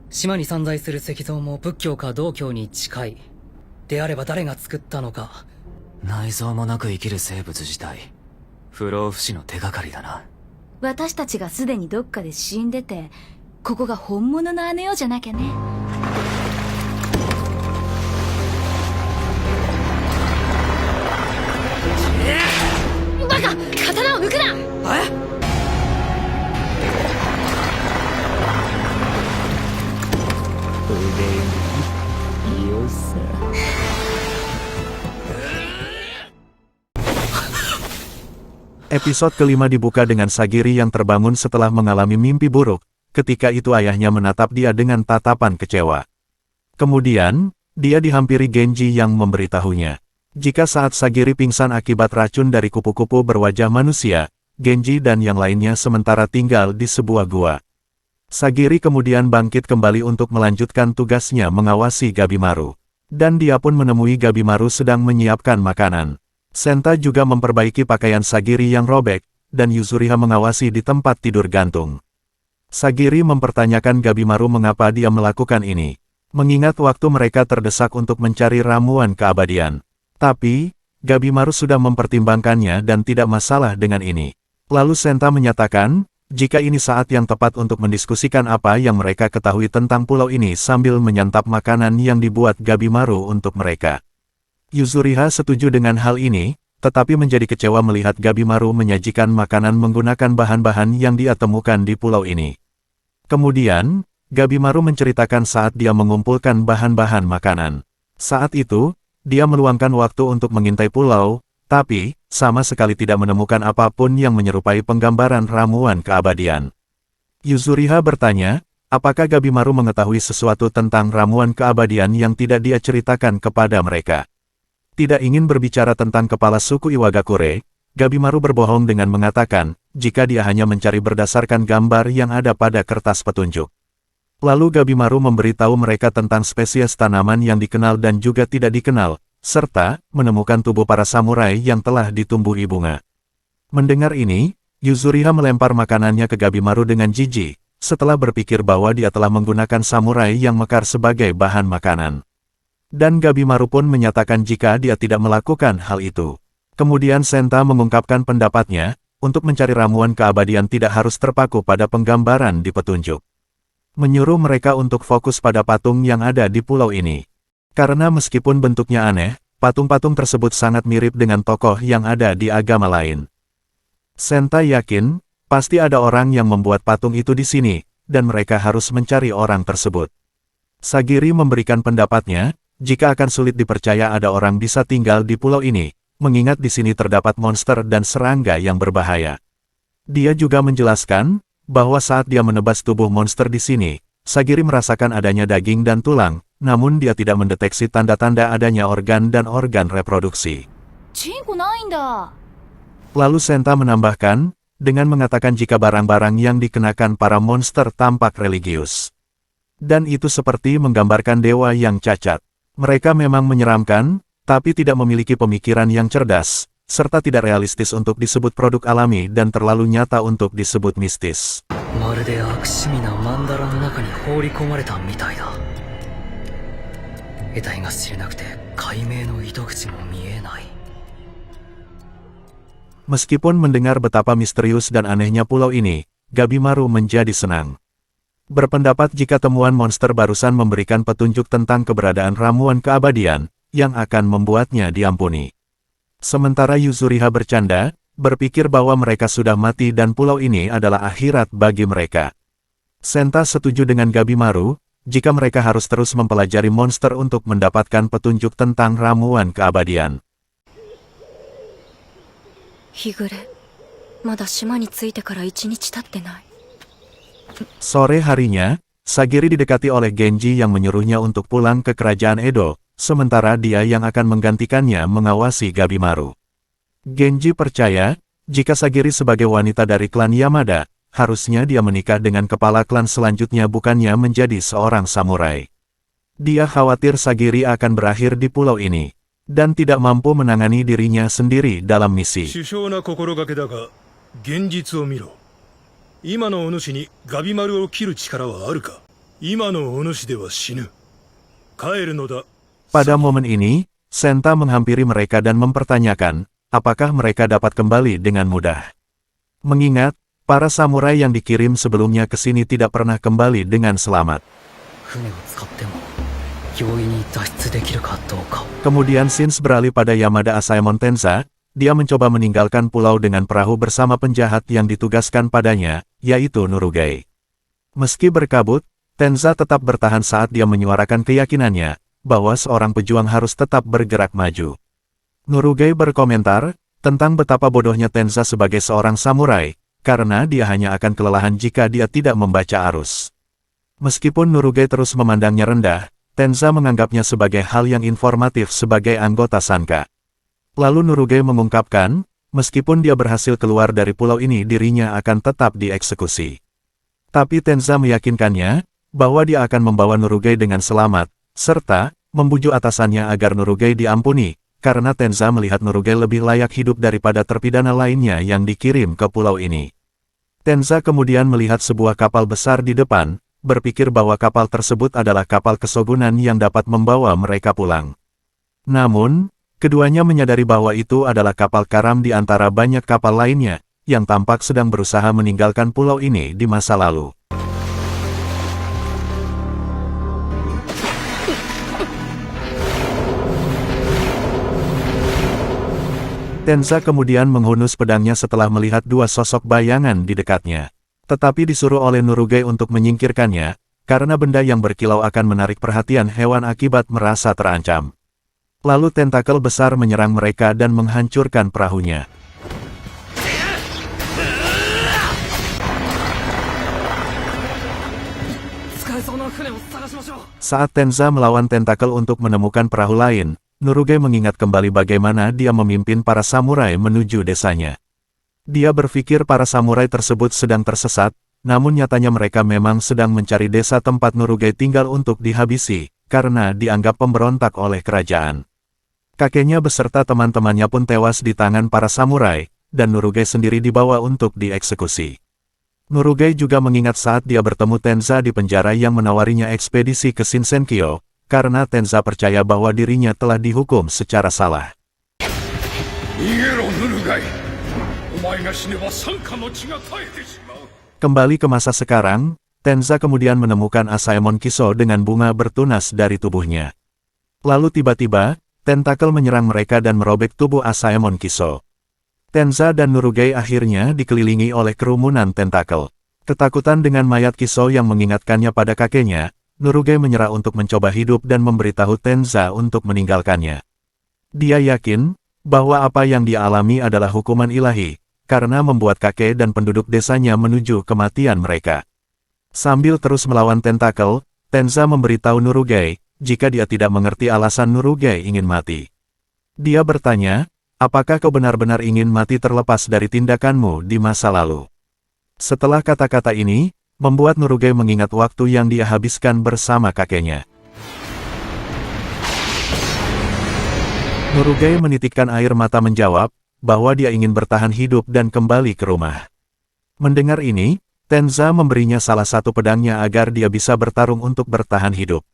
島に散在する石像も仏教か道教に近い。であれば誰が作ったのか。内臓もなく生きる生物自体、不老不死の手がかりだな。私たちがすでにどっかで死んでて、ここが本物のあの世じゃなきゃね。バカ！刀を抜くな！Episode kelima dibuka dengan Sagiri yang terbangun setelah mengalami mimpi buruk. Ketika itu ayahnya menatap dia dengan tatapan kecewa. Kemudian, dia dihampiri Genji yang memberitahunya. Jika saat Sagiri pingsan akibat racun dari kupu-kupu berwajah manusia, Genji dan yang lainnya sementara tinggal di sebuah gua. Sagiri kemudian bangkit kembali untuk melanjutkan tugasnya mengawasi Gabimaru. Dan dia pun menemui Gabimaru sedang menyiapkan makanan. Senta juga memperbaiki pakaian Sagiri yang robek, dan Yuzuriha mengawasi di tempat tidur gantung. Sagiri mempertanyakan Gabimaru mengapa dia melakukan ini, mengingat waktu mereka terdesak untuk mencari ramuan keabadian. Tapi, Gabimaru sudah mempertimbangkannya dan tidak masalah dengan ini. Lalu Senta menyatakan, jika ini saat yang tepat untuk mendiskusikan apa yang mereka ketahui tentang pulau ini sambil menyantap makanan yang dibuat Gabimaru untuk mereka. Yuzuriha setuju dengan hal ini, tetapi menjadi kecewa melihat Gabimaru menyajikan makanan menggunakan bahan-bahan yang dia temukan di pulau ini. Kemudian, Gabimaru menceritakan saat dia mengumpulkan bahan-bahan makanan. Saat itu, dia meluangkan waktu untuk mengintai pulau, tapi, sama sekali tidak menemukan apapun yang menyerupai penggambaran ramuan keabadian. Yuzuriha bertanya, apakah Gabimaru mengetahui sesuatu tentang ramuan keabadian yang tidak dia ceritakan kepada mereka. Tidak ingin berbicara tentang kepala suku Iwagakure, Gabimaru berbohong dengan mengatakan, jika dia hanya mencari berdasarkan gambar yang ada pada kertas petunjuk. Lalu Gabimaru memberitahu mereka tentang spesies tanaman yang dikenal dan juga tidak dikenal, serta menemukan tubuh para samurai yang telah ditumbuhi bunga. Mendengar ini, Yuzuriha melempar makanannya ke Gabimaru dengan jijik, setelah berpikir bahwa dia telah menggunakan samurai yang mekar sebagai bahan makanan. Dan Gabimaru pun menyatakan jika dia tidak melakukan hal itu. Kemudian Senta mengungkapkan pendapatnya, untuk mencari ramuan keabadian tidak harus terpaku pada penggambaran di petunjuk. Menyuruh mereka untuk fokus pada patung yang ada di pulau ini. Karena meskipun bentuknya aneh, patung-patung tersebut sangat mirip dengan tokoh yang ada di agama lain. Senta yakin, pasti ada orang yang membuat patung itu di sini, dan mereka harus mencari orang tersebut. Sagiri memberikan pendapatnya, jika akan sulit dipercaya ada orang bisa tinggal di pulau ini, mengingat di sini terdapat monster dan serangga yang berbahaya. Dia juga menjelaskan, bahwa saat dia menebas tubuh monster di sini, Sagiri merasakan adanya daging dan tulang, namun dia tidak mendeteksi tanda-tanda adanya organ dan organ reproduksi. Lalu Senta menambahkan, dengan mengatakan jika barang-barang yang dikenakan para monster tampak religius. Dan itu seperti menggambarkan dewa yang cacat. Mereka memang menyeramkan, tapi tidak memiliki pemikiran yang cerdas, serta tidak realistis untuk disebut produk alami dan terlalu nyata untuk disebut mistis. Meskipun mendengar betapa misterius dan anehnya pulau ini, Gabimaru menjadi senang. Berpendapat jika temuan monster barusan memberikan petunjuk tentang keberadaan ramuan keabadian, yang akan membuatnya diampuni. Sementara Yuzuriha bercanda, berpikir bahwa mereka sudah mati dan pulau ini adalah akhirat bagi mereka. Senta setuju dengan Gabimaru, jika mereka harus terus mempelajari monster untuk mendapatkan petunjuk tentang ramuan keabadian. Higure, mada shima ni tsuite kara 1日経ってない。 Sore harinya, Sagiri didekati oleh Genji yang menyuruhnya untuk pulang ke kerajaan Edo, sementara dia yang akan menggantikannya mengawasi Gabimaru. Genji percaya, jika Sagiri sebagai wanita dari klan Yamada, harusnya dia menikah dengan kepala klan selanjutnya bukannya menjadi seorang samurai. Dia khawatir Sagiri akan berakhir di pulau ini, dan tidak mampu menangani dirinya sendiri dalam misi. 今のお主にガビマルを切る力はあるか。今のお主では死ぬ。帰るのだ。 Pada momen ini, Senta menghampiri mereka dan mempertanyakan, apakah mereka dapat kembali dengan mudah. Mengingat, para samurai yang dikirim sebelumnya ke sini tidak pernah kembali dengan selamat. 船を使っても容易に脱出できるかどうか。 Kemudian Shins beralih pada Yamada Asaemon Tenza, dia mencoba meninggalkan pulau dengan perahu bersama penjahat yang ditugaskan padanya, yaitu Nurugai. Meski berkabut, Tenza tetap bertahan saat dia menyuarakan keyakinannya, bahwa seorang pejuang harus tetap bergerak maju. Nurugai berkomentar tentang betapa bodohnya Tenza sebagai seorang samurai, karena dia hanya akan kelelahan jika dia tidak membaca arus. Meskipun Nurugai terus memandangnya rendah, Tenza menganggapnya sebagai hal yang informatif sebagai anggota Sanka. Lalu Nurugai mengungkapkan, meskipun dia berhasil keluar dari pulau ini dirinya akan tetap dieksekusi. Tapi Tenza meyakinkannya, bahwa dia akan membawa Nurugai dengan selamat, serta membujuk atasannya agar Nurugai diampuni, karena Tenza melihat Nurugai lebih layak hidup daripada terpidana lainnya yang dikirim ke pulau ini. Tenza kemudian melihat sebuah kapal besar di depan, berpikir bahwa kapal tersebut adalah kapal kesogunan yang dapat membawa mereka pulang. Namun, keduanya menyadari bahwa itu adalah kapal karam di antara banyak kapal lainnya, yang tampak sedang berusaha meninggalkan pulau ini di masa lalu. Tenza kemudian menghunus pedangnya setelah melihat dua sosok bayangan di dekatnya. Tetapi disuruh oleh Nurugai untuk menyingkirkannya, karena benda yang berkilau akan menarik perhatian hewan akibat merasa terancam. Lalu tentakel besar menyerang mereka dan menghancurkan perahunya. Saat Tenza melawan tentakel untuk menemukan perahu lain, Nurugai mengingat kembali bagaimana dia memimpin para samurai menuju desanya. Dia berpikir para samurai tersebut sedang tersesat, namun nyatanya mereka memang sedang mencari desa tempat Nurugai tinggal untuk dihabisi, karena dianggap pemberontak oleh kerajaan. Kakeknya beserta teman-temannya pun tewas di tangan para samurai, dan Nurugai sendiri dibawa untuk dieksekusi. Nurugai juga mengingat saat dia bertemu Tenza di penjara yang menawarinya ekspedisi ke Shinsenkyo, karena Tenza percaya bahwa dirinya telah dihukum secara salah. Kembali ke masa sekarang, Tenza kemudian menemukan Asaemon Kiso dengan bunga bertunas dari tubuhnya. Lalu tiba-tiba, tentakel menyerang mereka dan merobek tubuh Asaemon Kiso. Tenza dan Nurugai akhirnya dikelilingi oleh kerumunan tentakel. Ketakutan dengan mayat Kiso yang mengingatkannya pada kakeknya, Nurugai menyerah untuk mencoba hidup dan memberitahu Tenza untuk meninggalkannya. Dia yakin bahwa apa yang dia alami adalah hukuman ilahi, karena membuat kakek dan penduduk desanya menuju kematian mereka. Sambil terus melawan tentakel, Tenza memberitahu Nurugai, jika dia tidak mengerti alasan Nurugai ingin mati. Dia bertanya, apakah kau benar-benar ingin mati terlepas dari tindakanmu di masa lalu? Setelah kata-kata ini, membuat Nurugai mengingat waktu yang dia habiskan bersama kakeknya. Nurugai menitikkan air mata menjawab, bahwa dia ingin bertahan hidup dan kembali ke rumah. Mendengar ini, Tenza memberinya salah satu pedangnya agar dia bisa bertarung untuk bertahan hidup.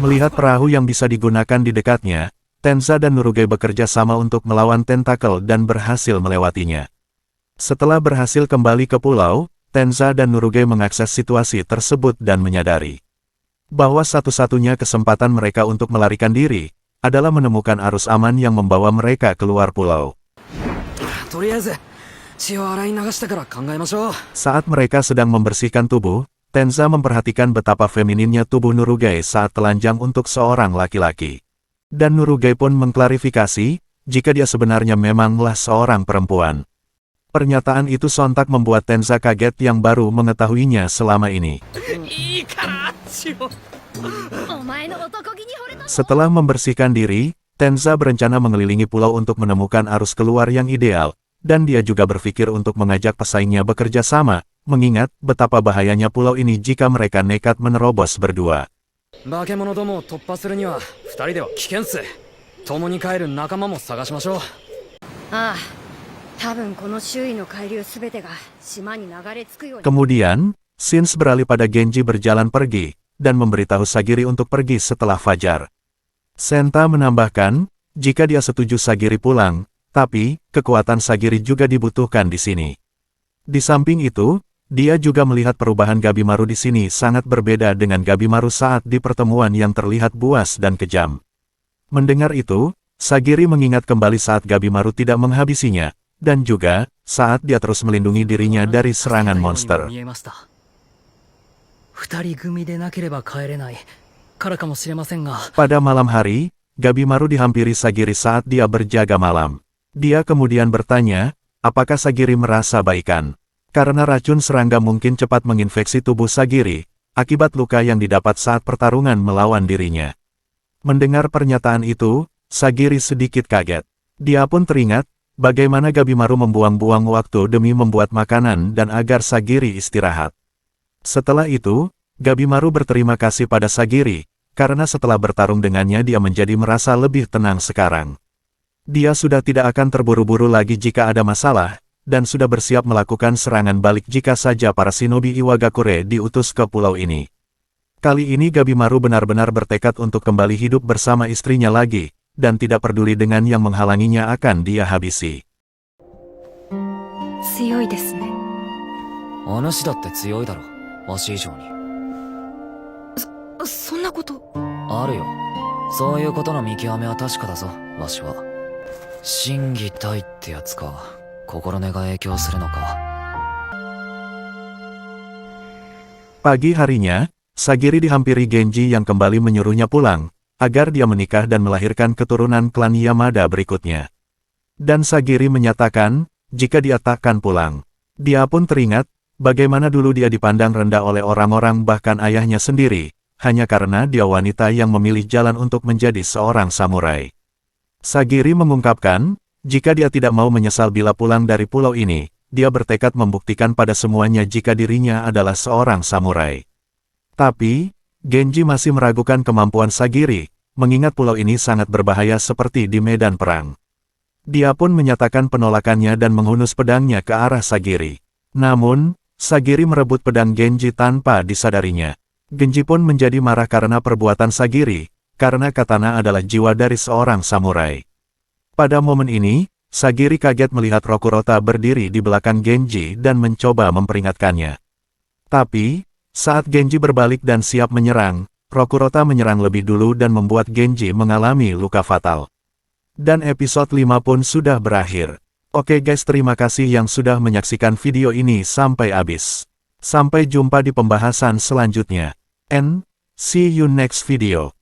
Melihat perahu yang bisa digunakan di dekatnya, Tenza dan Nurugai bekerja sama untuk melawan tentakel dan berhasil melewatinya. Setelah berhasil kembali ke pulau, Tenza dan Nurugai mengakses situasi tersebut dan menyadari bahwa satu-satunya kesempatan mereka untuk melarikan diri adalah menemukan arus aman yang membawa mereka keluar pulau. Saat mereka sedang membersihkan tubuh, Tenza memperhatikan betapa femininnya tubuh Nurugai saat telanjang untuk seorang laki-laki. Dan Nurugai pun mengklarifikasi, jika dia sebenarnya memanglah seorang perempuan. Pernyataan itu sontak membuat Tenza kaget yang baru mengetahuinya selama ini. Setelah membersihkan diri, Tenza berencana mengelilingi pulau untuk menemukan arus keluar yang ideal, dan dia juga berpikir untuk mengajak pesaingnya bekerja sama, mengingat betapa bahayanya pulau ini jika mereka nekat menerobos berdua. 多分この周囲の海流すべてが島に流れ着くように。 Kemudian, Shinji beralih pada Genji berjalan pergi, dan memberitahu Sagiri untuk pergi setelah fajar. Senta menambahkan, jika dia setuju Sagiri pulang, tapi, kekuatan Sagiri juga dibutuhkan di sini. Di samping itu, dia juga melihat perubahan Gabimaru di sini sangat berbeda dengan Gabimaru saat di pertemuan yang terlihat buas dan kejam. Mendengar itu, Sagiri mengingat kembali saat Gabimaru tidak menghabisinya, dan juga, saat dia terus melindungi dirinya dari serangan monster. 二人組でなければ帰れないからかもしれませんが。 Pada malam hari, Gabimaru dihampiri Sagiri saat dia berjaga malam. Dia kemudian bertanya, apakah Sagiri merasa baikan? Karena racun serangga mungkin cepat menginfeksi tubuh Sagiri, akibat luka yang didapat saat pertarungan melawan dirinya. Mendengar pernyataan itu, Sagiri sedikit kaget. Dia pun teringat, bagaimana Gabimaru membuang-buang waktu demi membuat makanan dan agar Sagiri istirahat. Setelah itu, Gabimaru berterima kasih pada Sagiri, karena setelah bertarung dengannya dia menjadi merasa lebih tenang sekarang. Dia sudah tidak akan terburu-buru lagi jika ada masalah, dan sudah bersiap melakukan serangan balik jika saja para shinobi Iwagakure diutus ke pulau ini. Kali ini Gabimaru benar-benar bertekad untuk kembali hidup bersama istrinya lagi, dan tidak peduli dengan yang menghalanginya akan dia habisi. 強いですね。お主だって強いだろ、わし以上に。そんなこと。あるよ。そういうことの見極めは確かだぞ、わしは。真偽大ってやつか。心根が影響するのか。Pagi harinya, Sagiri dihampiri Genji yang kembali menyuruhnya pulang, agar dia menikah dan melahirkan keturunan klan Yamada berikutnya. Dan Sagiri menyatakan, jika dia takkan pulang. Dia pun teringat, bagaimana dulu dia dipandang rendah oleh orang-orang bahkan ayahnya sendiri, hanya karena dia wanita yang memilih jalan untuk menjadi seorang samurai. Sagiri mengungkapkan, jika dia tidak mau menyesal bila pulang dari pulau ini, dia bertekad membuktikan pada semuanya jika dirinya adalah seorang samurai. Tapi, Genji masih meragukan kemampuan Sagiri, mengingat pulau ini sangat berbahaya seperti di medan perang. Dia pun menyatakan penolakannya dan menghunus pedangnya ke arah Sagiri. Namun, Sagiri merebut pedang Genji tanpa disadarinya. Genji pun menjadi marah karena perbuatan Sagiri, karena katana adalah jiwa dari seorang samurai. Pada momen ini, Sagiri kaget melihat Rokurota berdiri di belakang Genji dan mencoba memperingatkannya. Tapi, saat Genji berbalik dan siap menyerang, Rokurota menyerang lebih dulu dan membuat Genji mengalami luka fatal. Dan episode 5 pun sudah berakhir. Oke guys, terima kasih yang sudah menyaksikan video ini sampai habis. Sampai jumpa di pembahasan selanjutnya. And, see you next video.